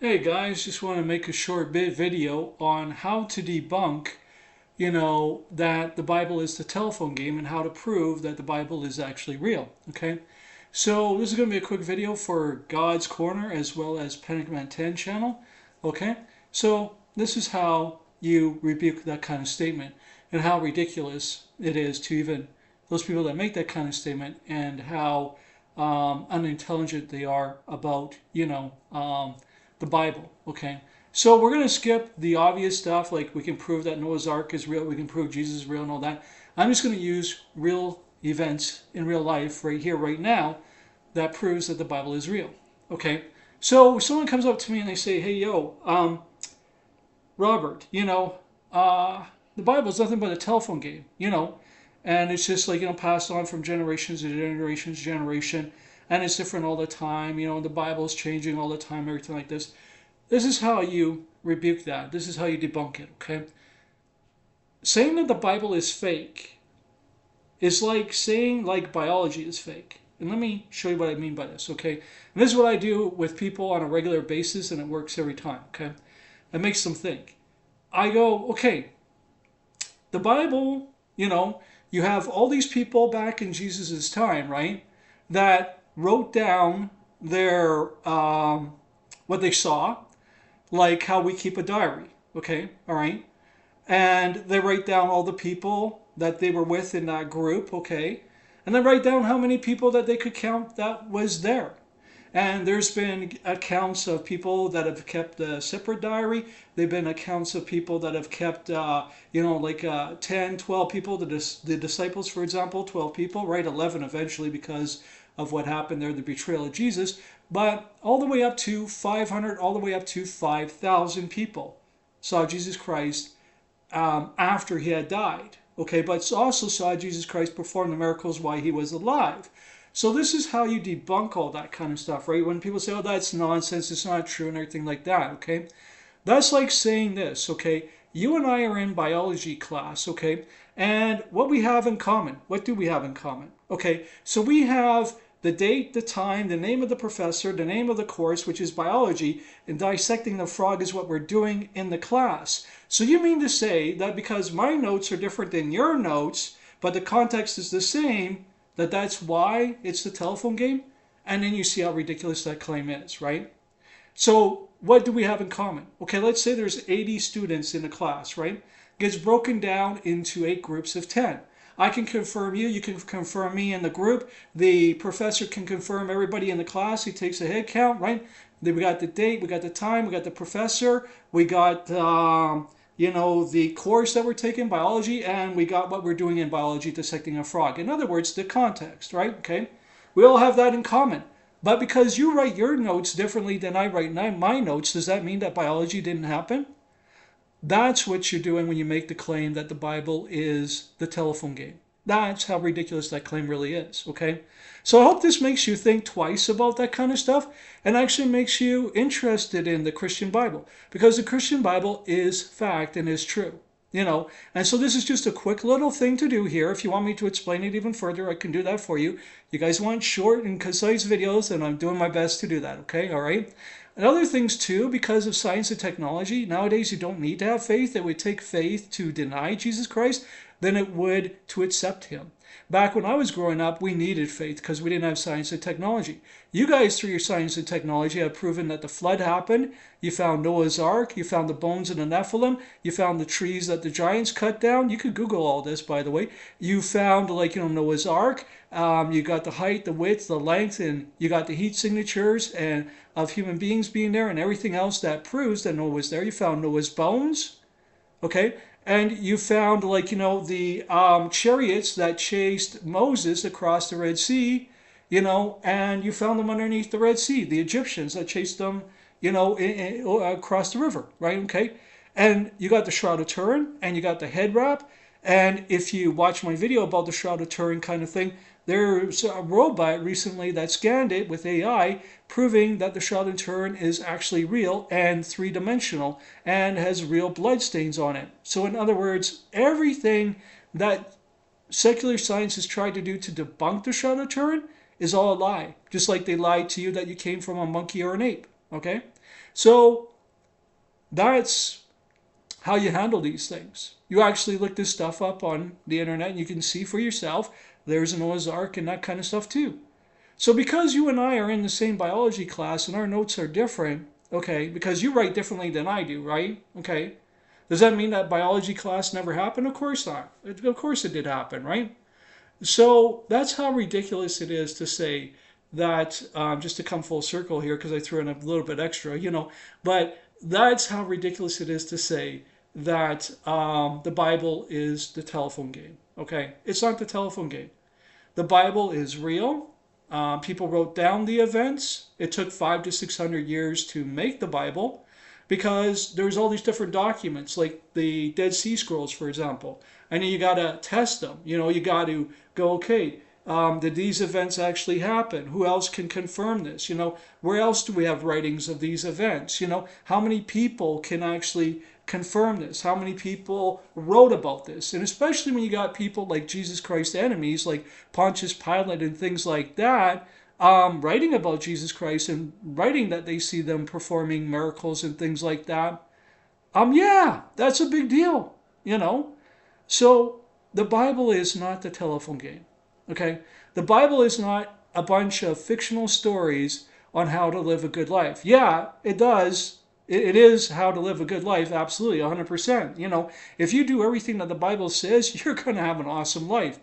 Hey guys, just want to make a short video on how to debunk, that the Bible is the telephone game and how to prove that the Bible is actually real. Okay, so this is going to be a quick video for God's Corner as well as Pentagram 10 channel. Okay, so this is how you rebuke that kind of statement and how ridiculous it is to even those people that make that kind of statement and how unintelligent they are about, the Bible. Okay, so we're going to skip the obvious stuff like we can prove that Noah's Ark is real, we can prove Jesus is real and all that. I'm just going to use real events in real life right here, right now, that proves that the Bible is real. Okay, so someone comes up to me and they say, hey, Robert, the Bible is nothing but a telephone game, and it's just like, passed on from generations to generation, and it's different all the time, the Bible is changing all the time, everything like this. This is how you rebuke that. This is how you debunk it, okay? Saying that the Bible is fake is like saying like biology is fake. And let me show you what I mean by this, okay? And this is what I do with people on a regular basis, and it works every time, okay? It makes them think. I go, okay, the Bible, you have all these people back in Jesus' time, right, that wrote down their what they saw, like how we keep a diary, okay, all right, and they write down all the people that they were with in that group, okay, and then write down how many people that they could count that was there. And there's been accounts of people that have kept a separate diary. There've been accounts of people that have kept, 10, 12 people. The disciples, for example, 12 people, right? 11 eventually because of what happened there, the betrayal of Jesus. But all the way up to 500, all the way up to 5,000 people saw Jesus Christ after he had died. Okay, but also saw Jesus Christ perform the miracles while he was alive. So this is how you debunk all that kind of stuff, right? When people say, oh, that's nonsense, it's not true, and everything like that, okay? That's like saying this, okay? You and I are in biology class, okay? And what we have in common, what do we have in common? Okay, so we have the date, the time, the name of the professor, the name of the course, which is biology, and dissecting the frog is what we're doing in the class. So you mean to say that because my notes are different than your notes, but the context is the same, that's why it's the telephone game? And then you see how ridiculous that claim is, right? So what do we have in common? Okay, let's say there's 80 students in a class, right? It gets broken down into 8 groups of 10. I can confirm you, you can confirm me in the group. The professor can confirm everybody in the class. He takes a head count, right? Then we got the date, we got the time, we got the professor, we got the course that we're taking, biology, and we got what we're doing in biology, dissecting a frog. In other words, the context, right? Okay, we all have that in common. But because you write your notes differently than I write my notes, does that mean that biology didn't happen? That's what you're doing when you make the claim that the Bible is the telephone game. That's how ridiculous that claim really is, okay? So I hope this makes you think twice about that kind of stuff and actually makes you interested in the Christian Bible, because the Christian Bible is fact and is true, And so this is just a quick little thing to do here. If you want me to explain it even further, I can do that for you. You guys want short and concise videos, and I'm doing my best to do that, okay? All right? And other things too, because of science and technology, nowadays you don't need to have faith. It would take faith to deny Jesus Christ than it would to accept him. Back when I was growing up, we needed faith because we didn't have science and technology. You guys, through your science and technology, have proven that the flood happened. You found Noah's Ark. You found the bones of the Nephilim. You found the trees that the giants cut down. You could Google all this, by the way. You found, Noah's Ark. You got the height, the width, the length, and you got the heat signatures and of human beings being there and everything else that proves that Noah was there. You found Noah's bones. Okay, and you found the chariots that chased Moses across the Red Sea, and you found them underneath the Red Sea, the Egyptians that chased them, across the river, right? Okay, and you got the Shroud of Turin, and you got the head wrap, and if you watch my video about the Shroud of Turin kind of thing, there's a robot recently that scanned it with AI, proving that the Shroud of Turin is actually real and three-dimensional and has real blood stains on it. So in other words, everything that secular science has tried to do to debunk the Shroud of Turin is all a lie. Just like they lied to you that you came from a monkey or an ape. Okay? So that's how you handle these things. You actually look this stuff up on the internet and you can see for yourself there's a Noah's Ark and that kind of stuff too. So because you and I are in the same biology class and our notes are different, okay, because you write differently than I do, right? Okay. Does that mean that biology class never happened? Of course not. Of course it did happen, right? So that's how ridiculous it is to say that, just to come full circle here, because I threw in a little bit extra, but that's how ridiculous it is to say that the Bible is the telephone game. Okay? It's not the telephone game. The Bible is real. People wrote down the events. It took 500 to 600 years to make the Bible because there's all these different documents, like the Dead Sea Scrolls, for example. And then you got to test them. You got to go, okay, did these events actually happen? Who else can confirm this? Where else do we have writings of these events? How many people can actually confirm this? How many people wrote about this? And especially when you got people like Jesus Christ's enemies, like Pontius Pilate and things like that, writing about Jesus Christ and writing that they see them performing miracles and things like that. Yeah, that's a big deal. So the Bible is not the telephone game. Okay? The Bible is not a bunch of fictional stories on how to live a good life. Yeah, it does. It is how to live a good life, absolutely, 100%. If you do everything that the Bible says, you're going to have an awesome life.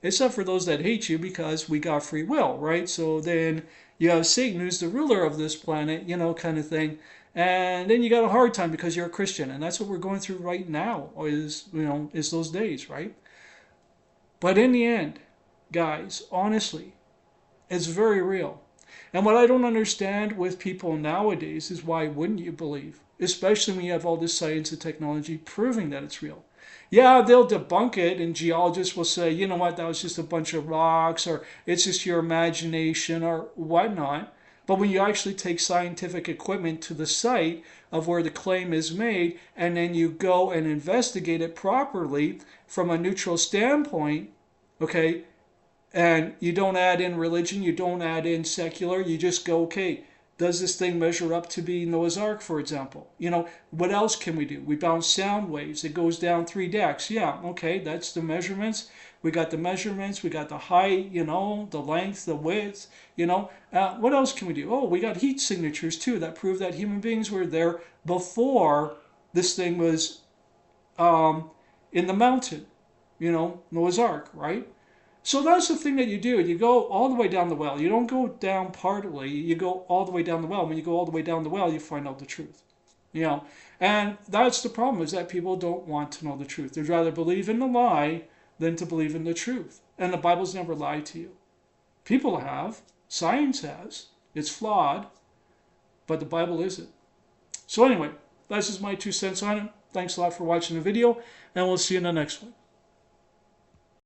Except for those that hate you because we got free will, right? So then you have Satan, who's the ruler of this planet, kind of thing. And then you got a hard time because you're a Christian. And that's what we're going through right now, is those days, right? But in the end, guys, honestly, it's very real. And what I don't understand with people nowadays is why wouldn't you believe? Especially when you have all this science and technology proving that it's real. Yeah, they'll debunk it, and geologists will say, you know what, that was just a bunch of rocks, or it's just your imagination, or whatnot. But when you actually take scientific equipment to the site of where the claim is made, and then you go and investigate it properly from a neutral standpoint, okay, and you don't add in religion, you don't add in secular, you just go, okay, does this thing measure up to be Noah's Ark, for example? What else can we do? We bounce sound waves. It goes down 3 decks. Yeah, okay, that's the measurements. We got the measurements. We got the height, the length, the width. What else can we do? Oh, we got heat signatures, too, that prove that human beings were there before this thing was in the mountain, Noah's Ark, right? So that's the thing that you do. You go all the way down the well. You don't go down partly. You go all the way down the well. When you go all the way down the well, you find out the truth. And that's the problem, is that people don't want to know the truth. They'd rather believe in the lie than to believe in the truth. And the Bible's never lied to you. People have. Science has. It's flawed. But the Bible isn't. So anyway, that's just my 2 cents on it. Thanks a lot for watching the video. And we'll see you in the next one.